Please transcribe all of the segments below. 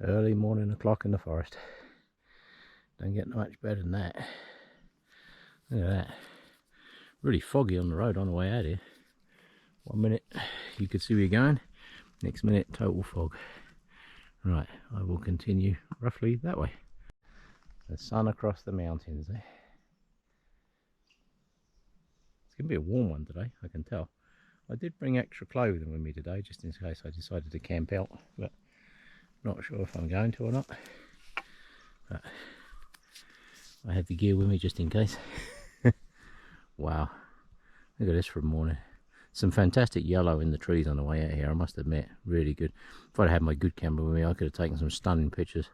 Early morning o'clock in the forest. Don't get much better than that. Look at that. Really foggy on the road on the way out here. 1 minute you could see where you're going, next minute total fog. Right, I will continue roughly that way. The sun across the mountains. It's going to be a warm one today, I can tell. I did bring extra clothing with me today just in case I decided to camp out, but not sure if I'm going to or not. But I had the gear with me just in case. Wow, look at this for a morning. Some fantastic yellow in the trees on the way out here, I must admit. Really good. If I'd had my good camera with me, I could have taken some stunning pictures.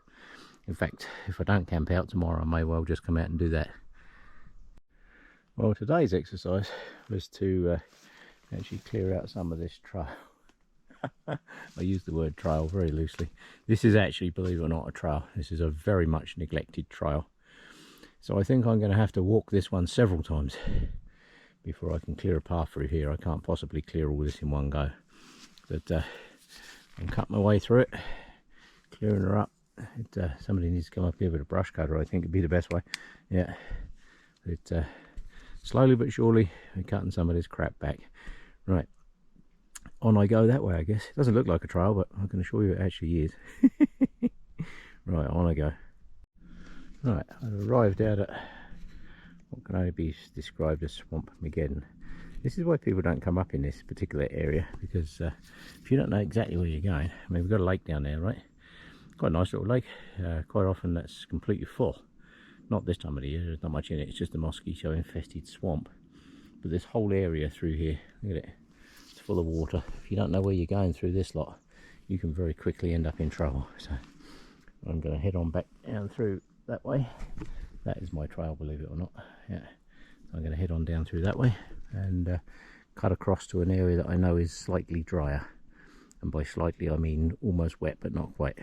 In fact, if I don't camp out tomorrow, I may well just come out and do that. Well, today's exercise was to actually clear out some of this trail. I use the word trail very loosely. This is actually, believe it or not, a trail. This is a very much neglected trail. So I think I'm going to have to walk this one several times before I can clear a path through here. I can't possibly clear all this in one go. But I'm cutting my way through it, clearing her up. Somebody needs to come up here with a brush cutter, I think would be the best way. Yeah. But slowly but surely, we're cutting some of this crap back. Right. On I go that way, I guess. It doesn't look like a trail, but I can assure you it actually is. Right, on I go. Right, I've arrived out at what can only be described as Swamp Mageddon. This is why people don't come up in this particular area, because if you don't know exactly where you're going, I mean, we've got a lake down there, right? Quite a nice little lake. Quite often that's completely full. Not this time of the year, there's not much in it, it's just a mosquito infested swamp. But this whole area through here, look at it, it's full of water. If you don't know where you're going through this lot, you can very quickly end up in trouble. So I'm going to head on back down through that way. That is my trail, believe it or not. Yeah, so I'm going to head on down through that way and cut across to an area that I know is slightly drier. And by slightly I mean almost wet, but not quite.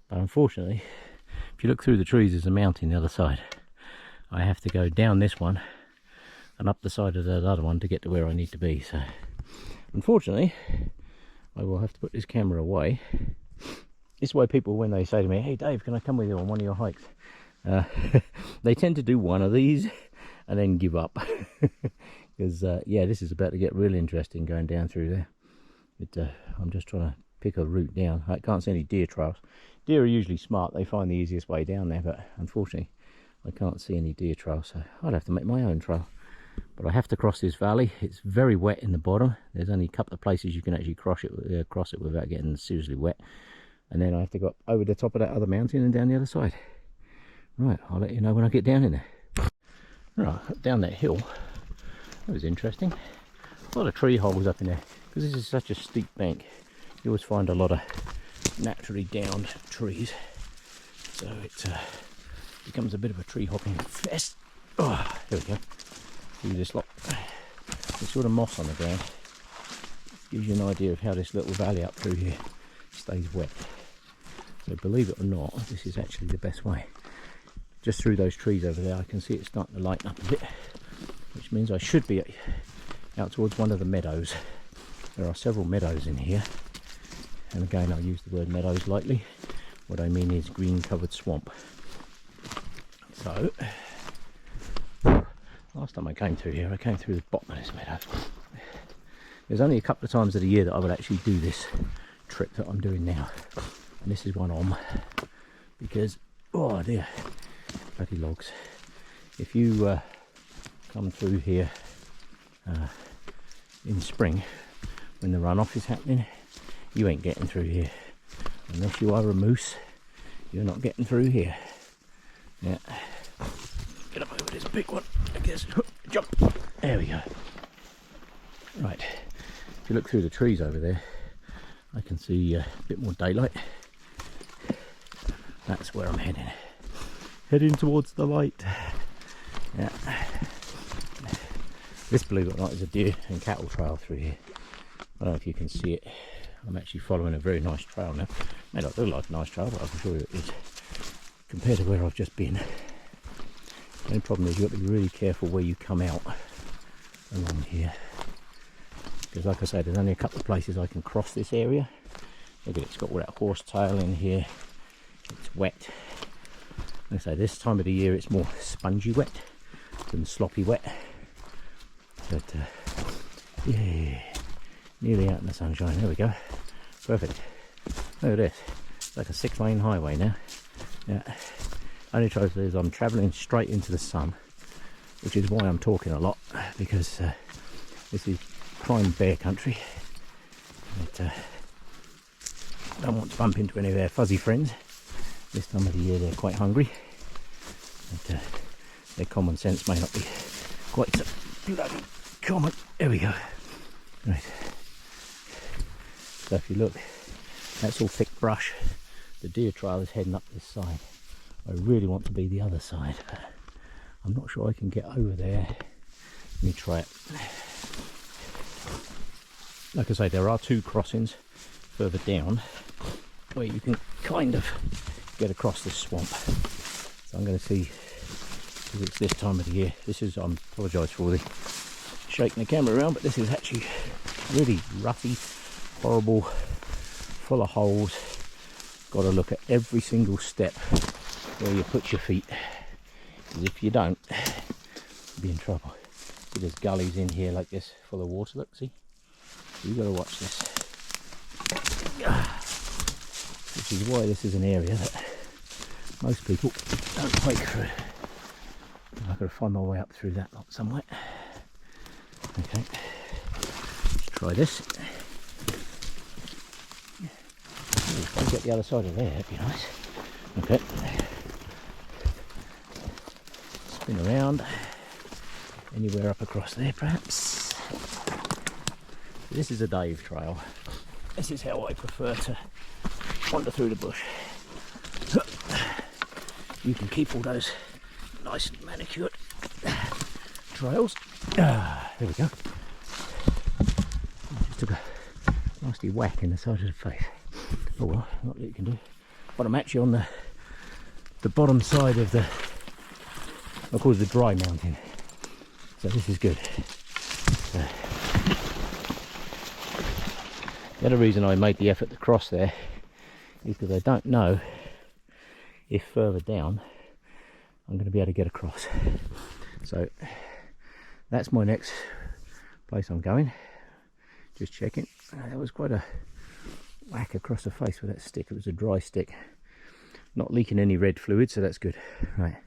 But unfortunately, if you look through the trees, there's a mountain the other side. I have to go down this one and up the side of that other one to get to where I need to be. So unfortunately, I will have to put this camera away. This is why people, when they say to me, "Hey Dave, can I come with you on one of your hikes?" They tend to do one of these and then give up. Because yeah, this is about to get really interesting going down through there. But I'm just trying to pick a route down. I can't see any deer trails. Deer are usually smart, they find the easiest way down there, but unfortunately I can't see any deer trails, so I'll have to make my own trail. But I have to cross this valley. It's very wet in the bottom. There's only a couple of places you can actually cross it without getting seriously wet. And then I have to go up over the top of that other mountain and down the other side. Right, I'll let you know when I get down in there. Right, down that hill. That was interesting. A lot of tree holes up in there. Because this is such a steep bank, you always find a lot of naturally downed trees. So it becomes a bit of a tree hopping fest. Oh, there we go. See this lot. There's sort of moss on the ground. Gives you an idea of how this little valley up through here stays wet. So believe it or not, this is actually the best way. Just through those trees over there, I can see it starting to lighten up a bit, which means I should be out towards one of the meadows. There are several meadows in here, and again I use the word meadows lightly. What I mean is green covered swamp. So last time I came through here, I came through the bottom of this meadow. There's only a couple of times of the year that I would actually do this trip that I'm doing now, and this is one on, because oh dear, bloody logs. If you come through here in spring when the runoff is happening, you ain't getting through here unless you are a moose. You're not getting through here. Yeah, get up over this big one, I guess. Jump, there we go. Right, if you look through the trees over there, I can see a bit more daylight. That's where I'm heading. Heading towards the light. Yeah. This, believe it or not, is a deer and cattle trail through here. I don't know if you can see it. I'm actually following a very nice trail now. May not look like a nice trail, but I can assure you it is. Compared to where I've just been. The only problem is you've got to be really careful where you come out along here. Because like I say, there's only a couple of places I can cross this area Look at it, it's got all that horsetail in here. It's wet. Like I say, this time of the year it's more spongy wet than sloppy wet. But yeah, nearly out in the sunshine. There we go. Perfect. Look at this. It's like a 6-lane highway now. Yeah. Only trouble is I'm travelling straight into the sun, which is why I'm talking a lot, because this is prime bear country. But, I don't want to bump into any of their fuzzy friends. This time of the year they're quite hungry. But, their common sense may not be quite so bloody common. There we go. Right. So if you look, that's all thick brush. The deer trail is heading up this side. I really want to be the other side, but I'm not sure I can get over there. Let me try it. Like I say, there are 2 crossings further down where you can kind of get across this swamp. So I'm going to see, because it's this time of the year. This is, I apologise for all the shaking the camera around, but this is actually really roughy, horrible, full of holes. Got to look at every single step where you put your feet, because if you don't, you'll be in trouble. See, there's gullies in here like this full of water. Look, see, you've got to watch this. Which is why this is an area that most people don't hike through. I've got to find my way up through that lot somewhere. Okay, let's try this. If I can get the other side of there, that'd be nice. Okay, spin around, anywhere up across there perhaps. This is a Dave trail. This is how I prefer to wander through the bush. You can keep all those nice and manicured trails. There we go. Just took a nasty whack in the side of the face. Oh well, not that you can do. But I'm actually on the bottom side of the, of course, the dry mountain. So this is good. The other reason I made the effort to cross there is because I don't know if further down I'm going to be able to get across. So that's my next place I'm going. Just checking. That was quite a whack across the face with that stick. It was a dry stick. Not leaking any red fluid, so that's good. Right,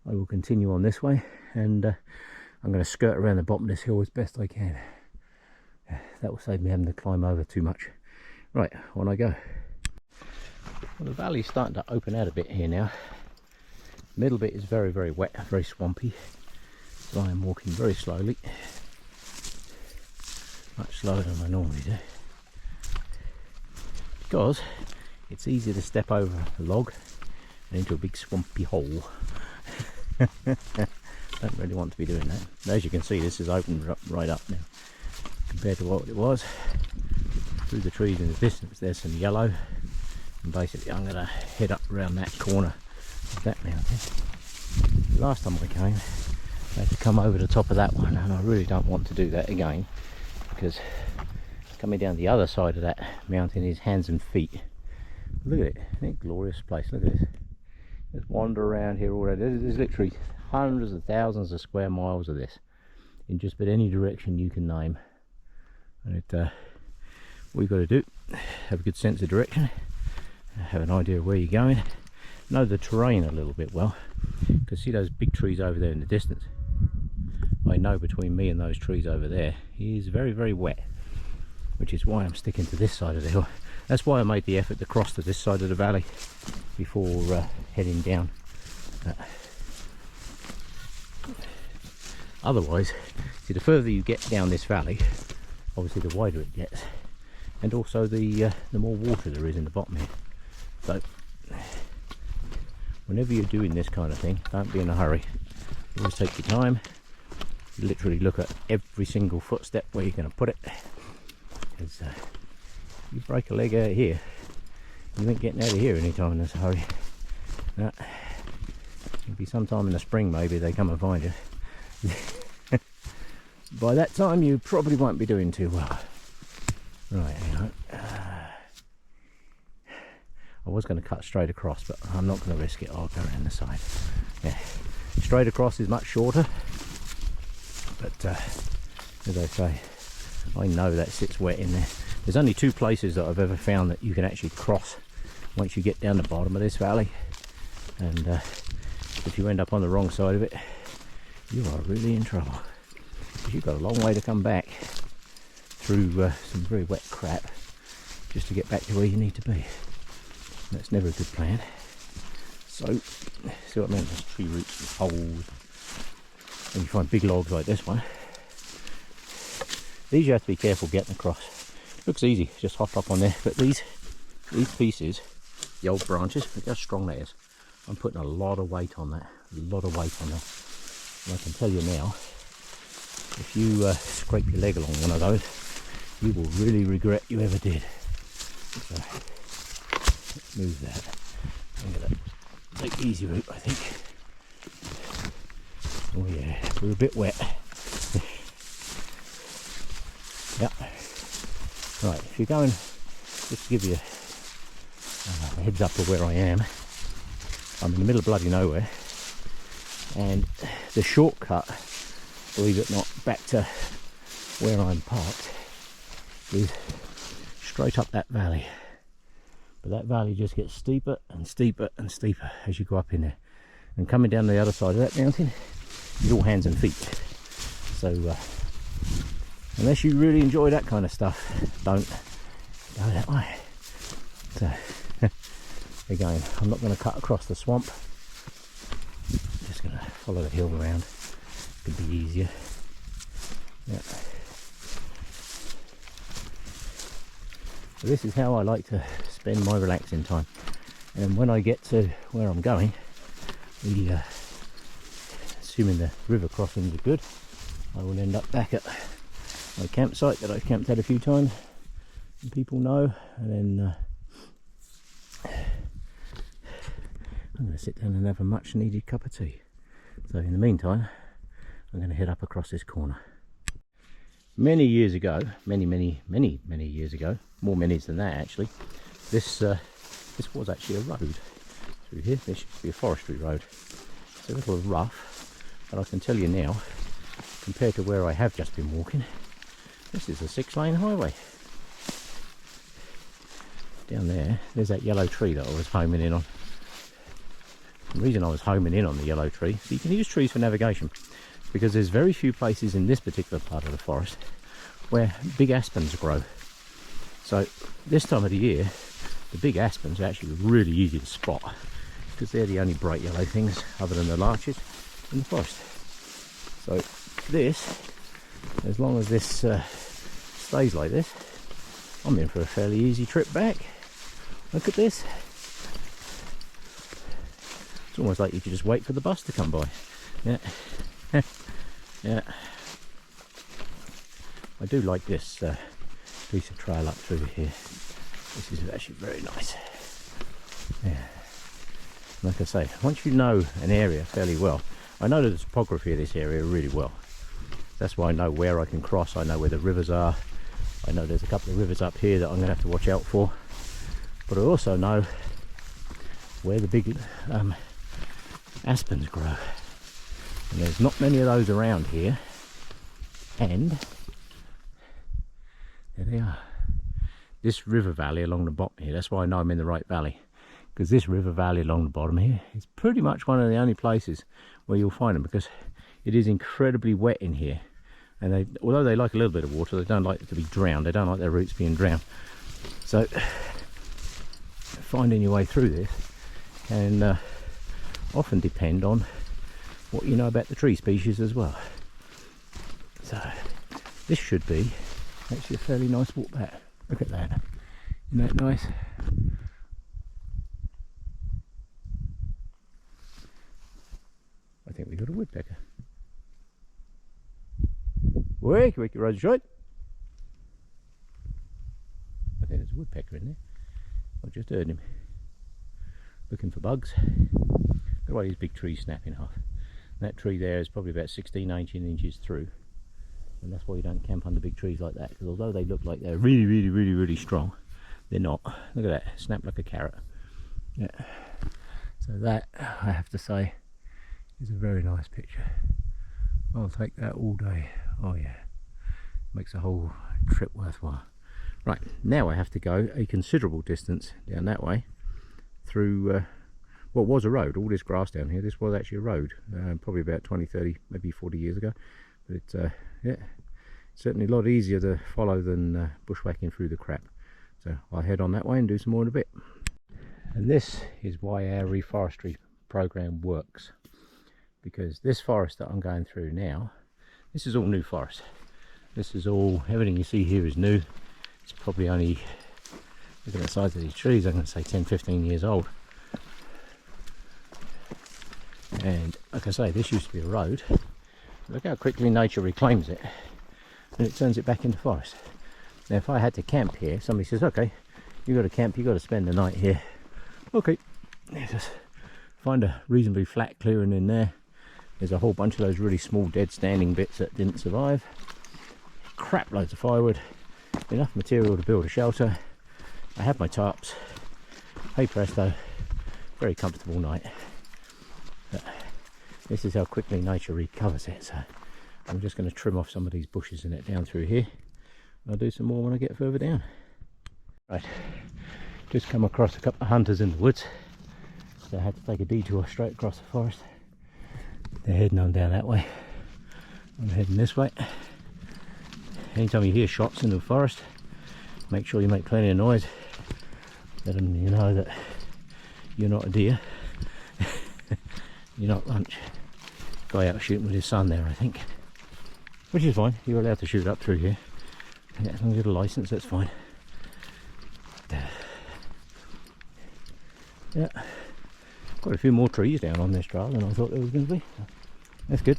I will continue on this way, and I'm going to skirt around the bottom of this hill as best I can. That will save me having to climb over too much. Right, on I go. Well, the valley's starting to open out a bit here now. The middle bit is very, very wet, very swampy. So I am walking very slowly. Much slower than I normally do. Because it's easier to step over a log and into a big swampy hole. Don't really want to be doing that. As you can see, this is opened right up now compared to what it was. Through the trees in the distance there's some yellow, and basically I'm going to head up around that corner of that mountain. Last time I came I had to come over the top of that one, and I really don't want to do that again, because coming down the other side of that mountain is hands and feet. Look at it, isn't it a glorious place? Look at this. Just wander around here all day. There's literally hundreds of thousands of square miles of this in just about any direction you can name. And what you've got to do, have a good sense of direction, have an idea of where you're going, know the terrain a little bit well, because see those big trees over there in the distance? I know between me and those trees over there is very, very wet, which is why I'm sticking to this side of the hill. That's why I made the effort to cross to this side of the valley before heading down. Otherwise, see, the further you get down this valley, obviously the wider it gets, and also the more water there is in the bottom here. So whenever you're doing this kind of thing, don't be in a hurry. Always take your time. You literally look at every single footstep where you're going to put it, because you break a leg out here, you ain't getting out of here anytime in this hurry. No. It'll be sometime in the spring maybe they come and find you. By that time you probably won't be doing too well. Right, hang on. I was going to cut straight across, but I'm not going to risk it. I'll go around the side. Yeah, straight across is much shorter, but as I say, I know that sits wet in there. There's only 2 places that I've ever found that you can actually cross once you get down the bottom of this valley, and if you end up on the wrong side of it, you are really in trouble, because you've got a long way to come back through some very wet crap just to get back to where you need to be. And that's never a good plan. So, see what I mean? There's tree roots and poles, and you find big logs like this one. These you have to be careful getting across. Looks easy, just hop up on there, but these pieces, the old branches, look how strong that is. I'm putting a lot of weight on that, and I can tell you now, if you scrape your leg along one of those, you will really regret you ever did. So, let's move that. I'm going to take the easy route, I think. Oh yeah, we're a bit wet. Yeah. Right, if you're going, just to give you a heads up of where I am, I'm in the middle of bloody nowhere, and the shortcut, believe it or not, back to where I'm parked is straight up that valley. But that valley just gets steeper and steeper and steeper as you go up in there. And coming down the other side of that mountain is all hands and feet. So unless you really enjoy that kind of stuff, don't go that way. So again, I'm not going to cut across the swamp. I'm just going to follow the hill around. Could be easier. Yeah. So this is how I like to spend my relaxing time. And when I get to where I'm going, assuming the river crossings are good, I will end up back at my campsite that I've camped at a few times and people know, and then I'm going to sit down and have a much needed cup of tea. So in the meantime, I'm going to head up across this corner. Many years ago, many years ago, more minis than that actually, this was actually a road through here. This used to be a forestry road. It's a little rough, but I can tell you now, compared to where I have just been walking, this is a 6-lane highway. Down there's that yellow tree that I was homing in on. The reason I was homing in on the yellow tree, so you can use trees for navigation, because there's very few places in this particular part of the forest where big aspens grow. So this time of the year, the big aspens are actually really easy to spot, because they're the only bright yellow things other than the larches in the forest. So this, as long as this stays like this, I'm in for a fairly easy trip back. Look at this. It's almost like you could just wait for the bus to come by. Yeah. Yeah. I do like this piece of trail up through here. This is actually very nice. Yeah. Like I say, once you know an area fairly well, I know the topography of this area really well. That's why I know where I can cross, I know where the rivers are. I know there's a couple of rivers up here that I'm going to have to watch out for. But I also know where the big aspens grow. And there's not many of those around here. And there they are. This river valley along the bottom here, that's why I know I'm in the right valley. Because this river valley along the bottom here is pretty much one of the only places where you'll find them, because it is incredibly wet in here. And although they like a little bit of water, they don't like it to be drowned. They don't like their roots being drowned. So finding your way through this can often depend on what you know about the tree species as well. So this should be actually a fairly nice walk back. Look at that. Isn't that nice? I think we got a woodpecker. Wake your eyes shut. I think there's a woodpecker in there. I just heard him. Looking for bugs. Look at why these big trees snapping off. That tree there is probably about 16-18 inches through. And that's why you don't camp under big trees like that, because although they look like they're really strong, they're not. Look at that, snap like a carrot. Yeah, so that, I have to say, is a very nice picture. I'll take that all day. Oh yeah, makes the whole trip worthwhile. Right, now I have to go a considerable distance down that way through what was a road. All this grass down here, this was actually a road, probably about 20, 30, maybe 40 years ago. But it's yeah, certainly a lot easier to follow than bushwhacking through the crap. So I'll head on that way and do some more in a bit. And this is why our reforestry program works, because this forest that I'm going through now, this is all new forest. This is all, everything you see here is new. It's probably only, look at the size of these trees, I'm going to say 10, 15 years old. And like I say, this used to be a road. Look how quickly nature reclaims it and it turns it back into forest. Now if I had to camp here, somebody says, okay, you got to camp, you got to spend the night here. Okay, just find a reasonably flat clearing in there. There's a whole bunch of those really small dead standing bits that didn't survive. Crap loads of firewood, enough material to build a shelter. I have my tarps. Hey presto, very comfortable night. But this is how quickly nature recovers it. So I'm just going to trim off some of these bushes in it down through here. I'll do some more when I get further down. Right, just come across a couple of hunters in the woods, so I had to take a detour straight across the forest. They're heading on down that way. I'm heading this way. Anytime you hear shots in the forest, make sure you make plenty of noise. Let them you know that you're not a deer. You're not lunch. Guy out shooting with his son there, I think. Which is fine, you're allowed to shoot up through here. Yeah, as long as you get a license, that's fine. Yeah, quite a few more trees down on this trail than I thought there was going to be. That's good.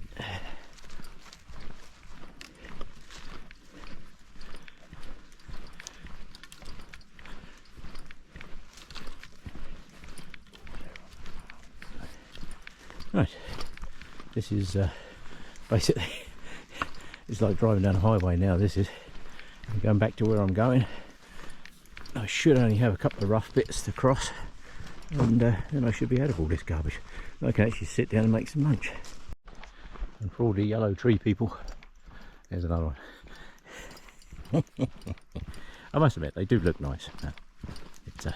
Right, this is basically, it's like driving down a highway now. This is, I'm going back to where I'm going. I should only have a couple of rough bits to cross, and then I should be out of all this garbage. I can actually sit down and make some lunch. And for all the yellow tree people, there's another one. I must admit, they do look nice. It's look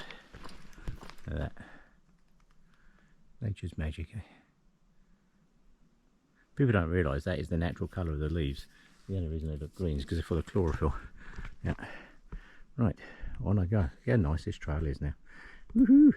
at that. Nature's magic, eh? People don't realise that is the natural colour of the leaves. The only reason they look green is because they're full of chlorophyll. Yeah. Right, on I go. Yeah, nice this trail is now. Woohoo!